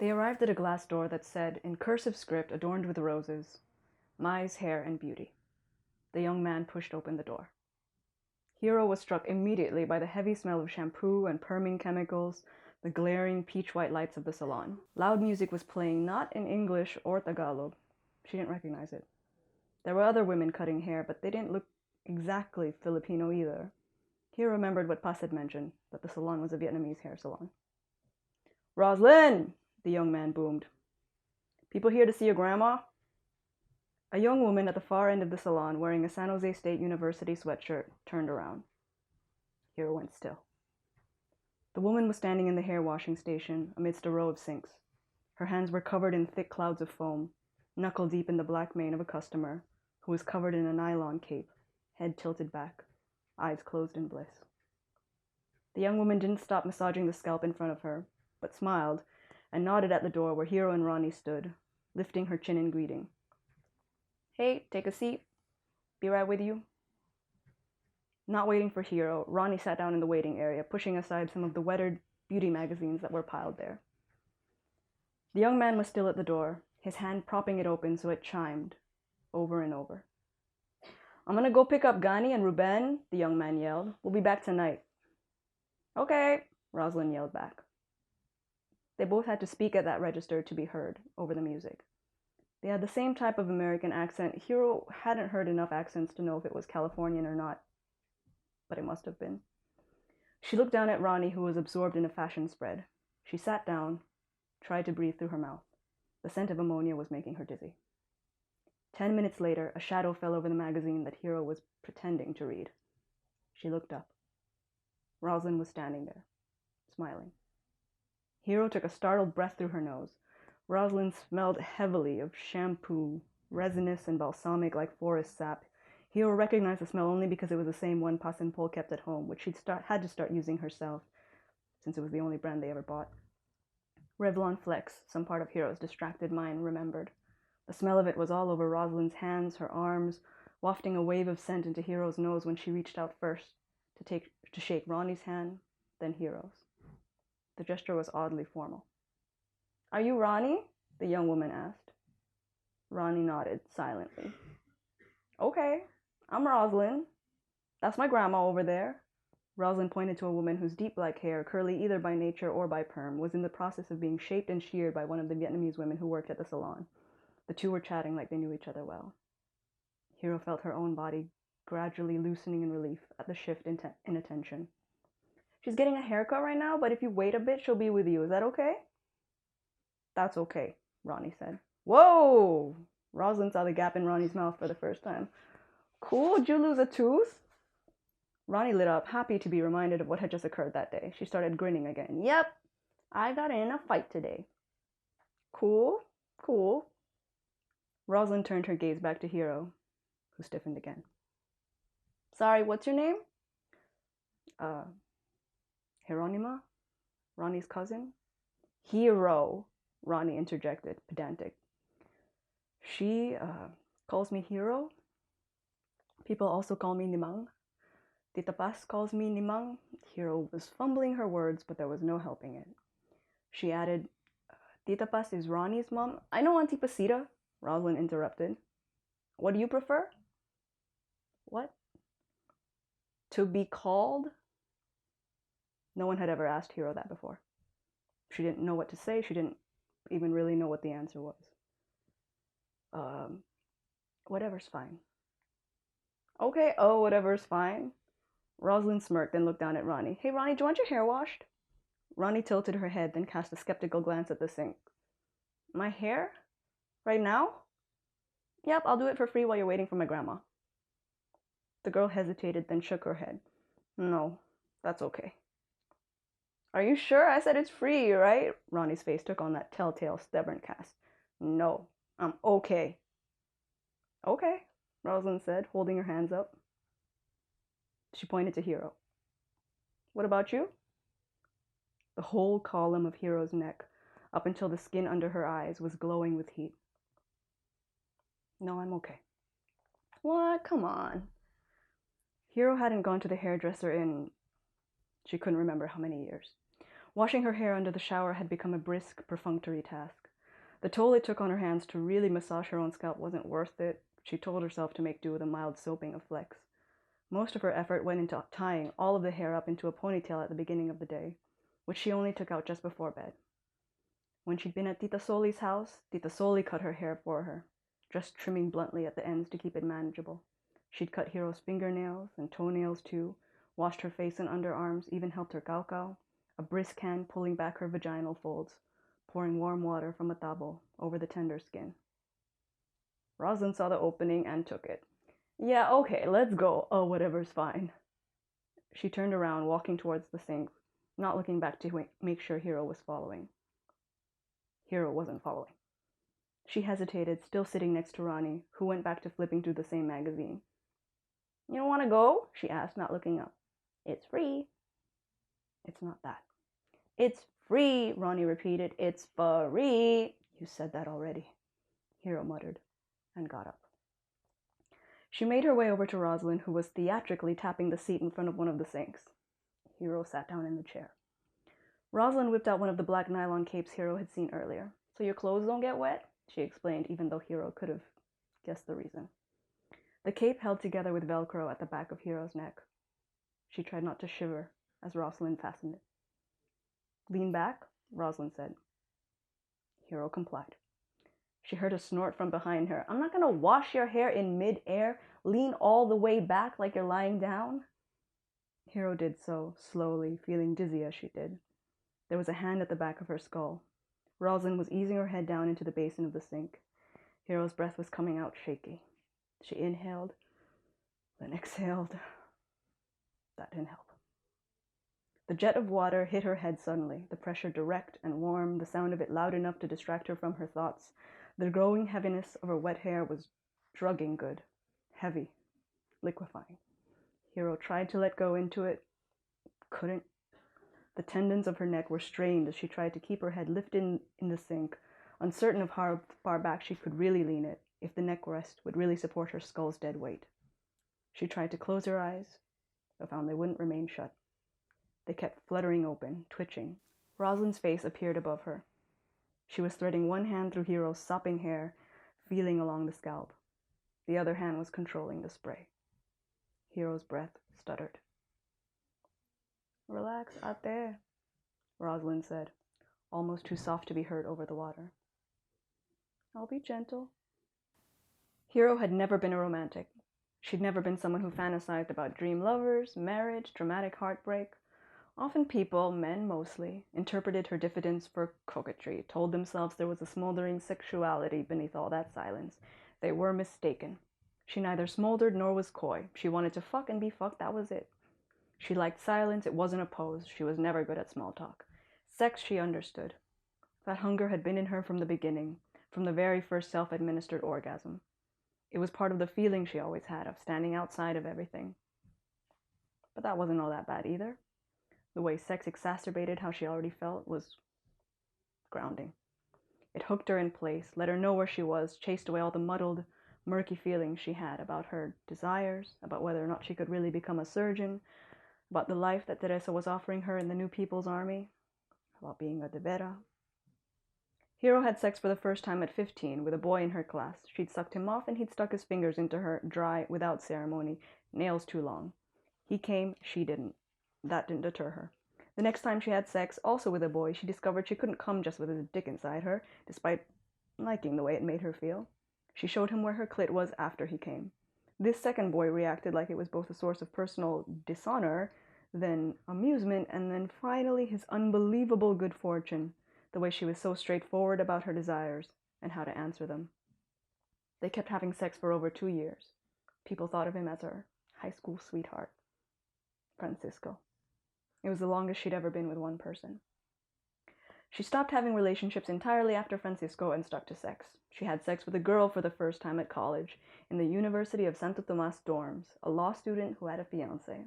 They arrived at a glass door that said, in cursive script adorned with roses, Mai's Hair and Beauty. The young man pushed open the door. Hero was struck immediately by the heavy smell of shampoo and perming chemicals, the glaring peach-white lights of the salon. Loud music was playing, not in English or Tagalog. She didn't recognize it. There were other women cutting hair, but they didn't look exactly Filipino either. Hero remembered what Pas had mentioned, that the salon was a Vietnamese hair salon. "Rosalyn!" the young man boomed. "People here to see your grandma?" A young woman at the far end of the salon, wearing a San Jose State University sweatshirt, turned around. Hero went still. The woman was standing in the hair washing station, amidst a row of sinks. Her hands were covered in thick clouds of foam, knuckle deep in the black mane of a customer, who was covered in a nylon cape, head tilted back, eyes closed in bliss. The young woman didn't stop massaging the scalp in front of her, but smiled and nodded at the door where Hero and Roni stood, lifting her chin in greeting. "Hey, take a seat. Be right with you." Not waiting for Hero, Roni sat down in the waiting area, pushing aside some of the weathered beauty magazines that were piled there. The young man was still at the door, his hand propping it open so it chimed, over and over. "I'm gonna go pick up Gani and Ruben," the young man yelled. "We'll be back tonight." "Okay," Rosalyn yelled back. They both had to speak at that register to be heard over the music. They had the same type of American accent. Hero hadn't heard enough accents to know if it was Californian or not, but it must have been. She looked down at Roni, who was absorbed in a fashion spread. She sat down, tried to breathe through her mouth. The scent of ammonia was making her dizzy. 10 minutes later, a shadow fell over the magazine that Hero was pretending to read. She looked up. Rosalyn was standing there, smiling. Hero took a startled breath through her nose. Rosalyn smelled heavily of shampoo, resinous and balsamic like forest sap. Hero recognized the smell only because it was the same one Pas and Pol kept at home, which she'd had to start using herself, since it was the only brand they ever bought. Revlon Flex, some part of Hero's distracted mind remembered. The smell of it was all over Rosalyn's hands, her arms, wafting a wave of scent into Hero's nose when she reached out first to shake Roni's hand, then Hero's. The gesture was oddly formal. "Are you Roni?" the young woman asked. Roni nodded silently. "Okay, I'm Rosalyn. That's my grandma over there." Rosalyn pointed to a woman whose deep black hair, curly either by nature or by perm, was in the process of being shaped and sheared by one of the Vietnamese women who worked at the salon. The two were chatting like they knew each other well. Hero felt her own body gradually loosening in relief at the shift in attention. "She's getting a haircut right now, but if you wait a bit, she'll be with you. Is that okay?" "That's okay," Roni said. "Whoa!" Rosalyn saw the gap in Roni's mouth for the first time. "Cool, did you lose a tooth?" Roni lit up, happy to be reminded of what had just occurred that day. She started grinning again. "Yep, I got in a fight today." "Cool, cool." Rosalyn turned her gaze back to Hero, who stiffened again. "Sorry, what's your name?" Hieronima? Roni's cousin? "Hero," Roni interjected, pedantic. "She calls me Hero. People also call me Nimang. Tita Pas calls me Nimang." Hero was fumbling her words, but there was no helping it. She added, "Tita Pas is Roni's mom." "I know Auntie Pasita," Rosalyn interrupted. "What do you prefer?" "What?" "To be called?" No one had ever asked Hero that before. She didn't know what to say. She didn't even really know what the answer was. Whatever's fine." "Okay, oh, whatever's fine." Rosalyn smirked and looked down at Roni. "Hey, Roni, do you want your hair washed?" Roni tilted her head, then cast a skeptical glance at the sink. "My hair? Right now?" "Yep, I'll do it for free while you're waiting for my grandma." The girl hesitated, then shook her head. "No, that's okay." "Are you sure? I said it's free, right?" Roni's face took on that telltale stubborn cast. "No, I'm okay." "Okay," Rosalyn said, holding her hands up. She pointed to Hero. "What about you?" The whole column of Hero's neck, up until the skin under her eyes, was glowing with heat. "No, I'm okay." "What? Come on." Hero hadn't gone to the hairdresser in... she couldn't remember how many years. Washing her hair under the shower had become a brisk, perfunctory task. The toll it took on her hands to really massage her own scalp wasn't worth it. She told herself to make do with a mild soaping of flecks. Most of her effort went into tying all of the hair up into a ponytail at the beginning of the day, which she only took out just before bed. When she'd been at Tita Soli's house, Tita Soli cut her hair for her, just trimming bluntly at the ends to keep it manageable. She'd cut Hiro's fingernails and toenails too, washed her face and underarms, even helped her cowcow, a brisk hand pulling back her vaginal folds, pouring warm water from a tabo over the tender skin. Rosalyn saw the opening and took it. Yeah, okay, let's go. Oh, whatever's fine. She turned around, walking towards the sink, not looking back to make sure Hiro was following. Hiro wasn't following. She hesitated, still sitting next to Roni, who went back to flipping through the same magazine. You don't want to go? She asked, not looking up. It's free. It's not that. It's free, Roni repeated. It's free. You said that already, Hiro muttered, and got up. She made her way over to Rosalyn, who was theatrically tapping the seat in front of one of the sinks. Hiro sat down in the chair. Rosalyn whipped out one of the black nylon capes Hiro had seen earlier. So your clothes don't get wet? She explained, even though Hiro could have guessed the reason. The cape held together with Velcro at the back of Hiro's neck. She tried not to shiver as Rosalyn fastened it. Lean back, Rosalyn said. Hiro complied. She heard a snort from behind her. I'm not going to wash your hair in mid-air. Lean all the way back like you're lying down. Hiro did so, slowly, feeling dizzy as she did. There was a hand at the back of her skull. Rosalyn was easing her head down into the basin of the sink. Hiro's breath was coming out shaky. She inhaled, then exhaled. That didn't help. The jet of water hit her head suddenly, the pressure direct and warm, the sound of it loud enough to distract her from her thoughts. The growing heaviness of her wet hair was drugging good, heavy, liquefying. Hiro tried to let go into it, couldn't. The tendons of her neck were strained as she tried to keep her head lifted in the sink, uncertain of how far back she could really lean it, if the neck rest would really support her skull's dead weight. She tried to close her eyes, but found they wouldn't remain shut. They kept fluttering open, twitching. Rosalyn's face appeared above her. She was threading one hand through Hiro's sopping hair, feeling along the scalp. The other hand was controlling the spray. Hiro's breath stuttered. Relax out there, Rosalyn said, almost too soft to be heard over the water. I'll be gentle. Hiro had never been a romantic. She'd never been someone who fantasized about dream lovers, marriage, dramatic heartbreak. Often people, men mostly, interpreted her diffidence for coquetry, told themselves there was a smoldering sexuality beneath all that silence. They were mistaken. She neither smoldered nor was coy. She wanted to fuck and be fucked, that was it. She liked silence, it wasn't a pose. She was never good at small talk. Sex she understood. That hunger had been in her from the beginning, from the very first self-administered orgasm. It was part of the feeling she always had of standing outside of everything. But that wasn't all that bad either. The way sex exacerbated how she already felt was grounding. It hooked her in place, let her know where she was, chased away all the muddled, murky feelings she had about her desires, about whether or not she could really become a surgeon, about the life that Teresa was offering her in the New People's Army, about being a De Vera. Hiro had sex for the first time at 15 with a boy in her class. She'd sucked him off and he'd stuck his fingers into her, dry, without ceremony, nails too long. He came, she didn't. That didn't deter her. The next time she had sex, also with a boy, she discovered she couldn't come just with a dick inside her, despite liking the way it made her feel. She showed him where her clit was after he came. This second boy reacted like it was both a source of personal dishonor, then amusement, and then finally his unbelievable good fortune, the way she was so straightforward about her desires and how to answer them. They kept having sex for over 2 years. People thought of him as her high school sweetheart, Francisco. It was the longest she'd ever been with one person. She stopped having relationships entirely after Francisco and stuck to sex. She had sex with a girl for the first time at college, in the University of Santo Tomas dorms, a law student who had a fiancé.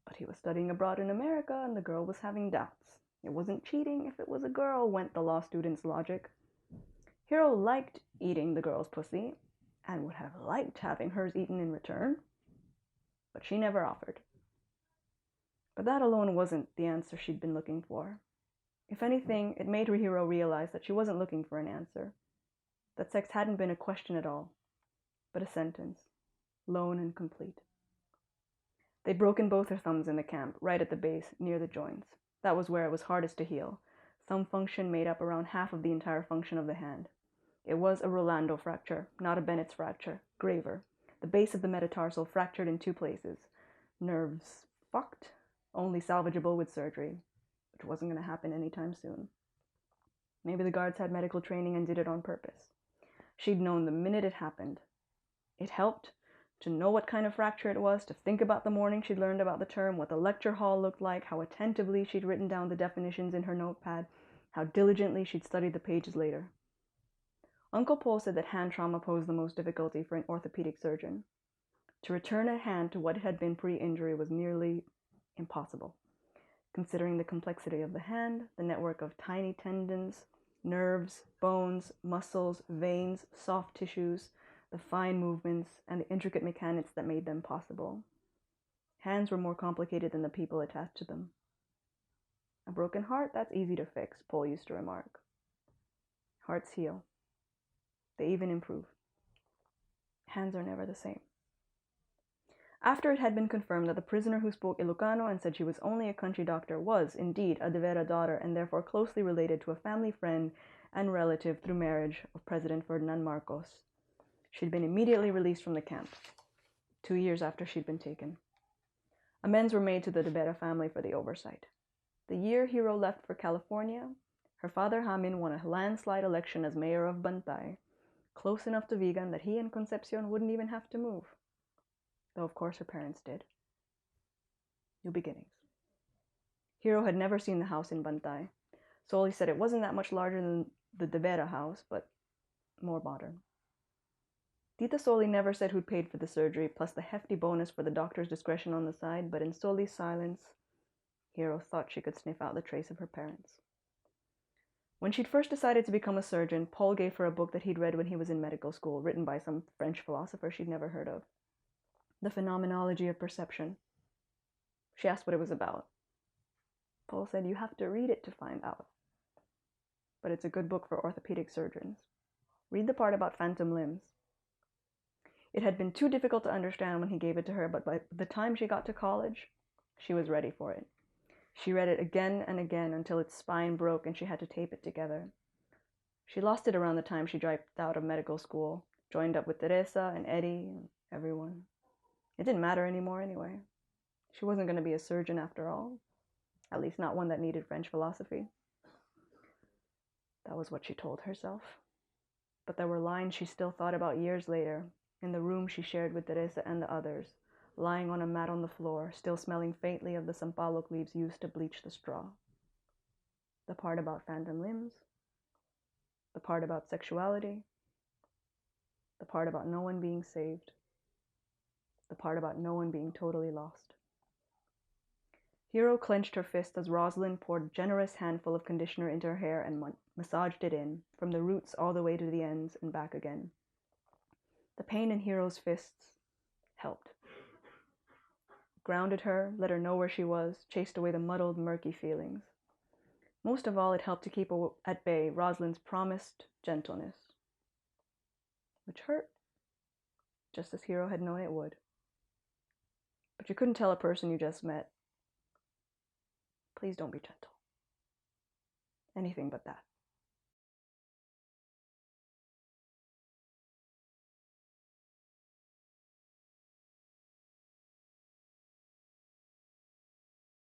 But he was studying abroad in America, and the girl was having doubts. It wasn't cheating if it was a girl, went the law student's logic. Hiro liked eating the girl's pussy, and would have liked having hers eaten in return, but she never offered. But that alone wasn't the answer she'd been looking for. If anything, it made Hero realize that she wasn't looking for an answer, that sex hadn't been a question at all, but a sentence, lone and complete. They'd broken both her thumbs in the camp, right at the base, near the joints. That was where it was hardest to heal. Thumb function made up around half of the entire function of the hand. It was a Rolando fracture, not a Bennett's fracture, graver. The base of the metatarsal fractured in 2 places. Nerves fucked, only salvageable with surgery, which wasn't going to happen anytime soon. Maybe the guards had medical training and did it on purpose. She'd known the minute it happened. It helped to know what kind of fracture it was, to think about the morning she'd learned about the term, what the lecture hall looked like, how attentively she'd written down the definitions in her notepad, how diligently she'd studied the pages later. Uncle Paul said that hand trauma posed the most difficulty for an orthopedic surgeon. To return a hand to what it had been pre-injury was nearly impossible, considering the complexity of the hand, the network of tiny tendons, nerves, bones, muscles, veins, soft tissues, the fine movements, and the intricate mechanics that made them possible. Hands were more complicated than the people attached to them. A broken heart, that's easy to fix, Paul used to remark. Hearts heal. They even improve. Hands are never the same. After it had been confirmed that the prisoner who spoke Ilocano and said she was only a country doctor was indeed a De Vera daughter and therefore closely related to a family friend and relative through marriage of President Ferdinand Marcos, she'd been immediately released from the camp, 2 years after she'd been taken. Amends were made to the De Vera family for the oversight. The year Hero left for California, her father Jamin won a landslide election as mayor of Bantay, close enough to Vigan that he and Concepcion wouldn't even have to move. Though of course her parents did. New beginnings. Hero had never seen the house in Bantay. Soli said it wasn't that much larger than the De Vera house, but more modern. Tita Soli never said who'd paid for the surgery, plus the hefty bonus for the doctor's discretion on the side, but in Soli's silence, Hero thought she could sniff out the trace of her parents. When she'd first decided to become a surgeon, Paul gave her a book that he'd read when he was in medical school, written by some French philosopher she'd never heard of. The Phenomenology of Perception. She asked what it was about. Paul said, "You have to read it to find out. But it's a good book for orthopedic surgeons. Read the part about phantom limbs." It had been too difficult to understand when he gave it to her, but by the time she got to college, she was ready for it. She read it again and again until its spine broke and she had to tape it together. She lost it around the time she dropped out of medical school, joined up with Teresa and Eddie and everyone. It didn't matter anymore anyway. She wasn't going to be a surgeon after all, at least not one that needed French philosophy. That was what she told herself. But there were lines she still thought about years later, in the room she shared with Teresa and the others, lying on a mat on the floor, still smelling faintly of the sampalok leaves used to bleach the straw. The part about phantom limbs, the part about sexuality, the part about no one being saved, the part about no one being totally lost. Hero clenched her fist as Rosalyn poured a generous handful of conditioner into her hair and massaged it in, from the roots all the way to the ends and back again. The pain in Hero's fists helped. Grounded her, let her know where she was, chased away the muddled, murky feelings. Most of all, it helped to keep at bay Rosalyn's promised gentleness, which hurt, just as Hero had known it would. But you couldn't tell a person you just met, "Please don't be gentle." Anything but that.